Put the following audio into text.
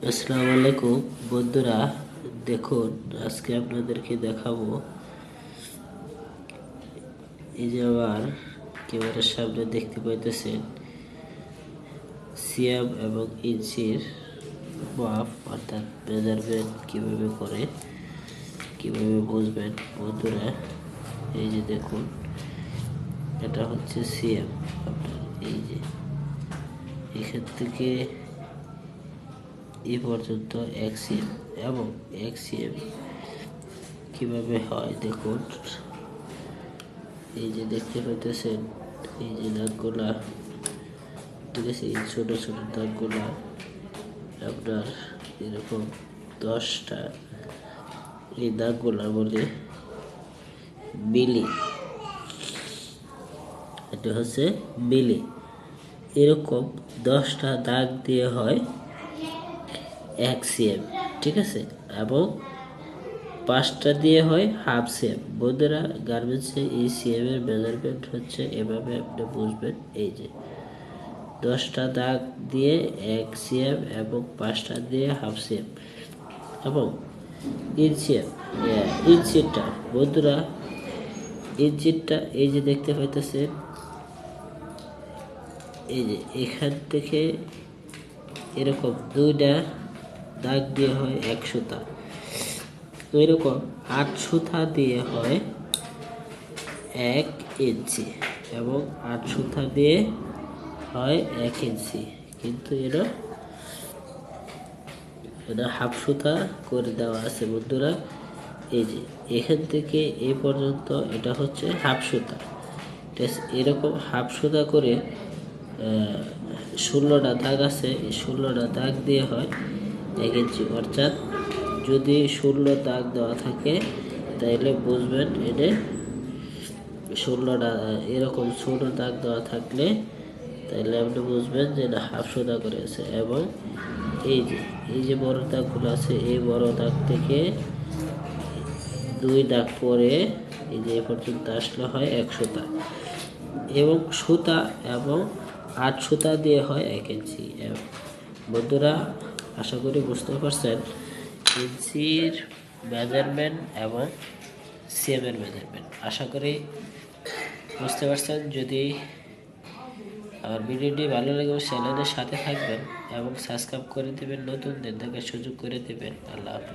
আসসালামু আলাইকুম বন্ধুরা, দেখুন আজকে আপনাদেরকে দেখাবো এই যে আমার ক্যামেরার সামনে দেখতে পাইতেছেন সিএম এবং ইঞ্চির মাপ অর্থাৎ মেজারমেন্ট কিভাবে করে কিভাবে বুঝবেন বন্ধুরা। এই যে দেখুন, এটা হচ্ছে সিএম। আপনার এই যে এখান থেকে এই পর্যন্ত এক্সিএম এবং এক্সিএম কিভাবে হয় দেখুন। এই যে দেখতে পাইতেছেন এই যে দাগগুলা, ঠিক আছে, এই ছোট ছোট দাগগুলা আপনার এরকম 10টা। এই দাগগুলা বলে মিলি, এটা হচ্ছে মিলি। এরকম 10টা দাগ দিয়ে হয় এক সিএম, ঠিক আছে, এবং 5টা দিয়ে হয় হাফ সিএম। বন্ধুরা, গার্মেন্টসে এই সিএম এর মেজারমেন্ট হচ্ছে এভাবে আপনি বুঝবেন। এই যে 10টা দাগ দিয়ে এক সিএম এবং 5টা দিয়ে হাফ সিএম এবং ইঞ্চিটা বন্ধুরা, ইঞ্চিটা এই যে দেখতে পাইতেছেন, এই যে এখান থেকে এরকম 2টা দাগ দিয়ে হয় 1 সুতা। তো এরকম 8 সুতা দিয়ে হয় 1 ইঞ্চি এবং 8 সুতা দিয়ে হয় 1 ইঞ্চি, কিন্তু এটা হাফ সুতা করে দেওয়া আছে বন্ধুরা। এই যে এখান থেকে এই পর্যন্ত এটা হচ্ছে হাফ সুতা। এরকম হাফ সুতা করে 16টা দাগ আছে। এই 16টা দাগ দিয়ে হয় 1 ইঞ্চি। অর্থাৎ যদি 16 দাগ দেওয়া থাকে তাহলে বুঝবেন এটা 16টা। এরকম 16 দাগ দেওয়া থাকলে তাহলে আপনি বুঝবেন যে এটা হাফ সুতা করেছে। এবং এই যে বড় দাগগুলো আছে, এই বড় দাগ থেকে 2 দাগ পরে এই যে এ পর্যন্ত আসলে হয় 1 সুতা এবং সুতা এবং 8 সুতা দিয়ে হয় 1 ইঞ্চি। বন্ধুরা, আশা করি বুঝতে পারছেন ইঞ্চির মেজারমেন্ট এবং সিএম এর মেজারমেন্ট। আশা করি বুঝতে পারছেন। যদি আমার ভিডিওটি ভালো লাগে চ্যানেলের সাথে থাকবেন এবং সাবস্ক্রাইব করে দেবেন, নতুনদের দেখার সুযোগ করে দেবেন। আল্লাহ হাফেজ।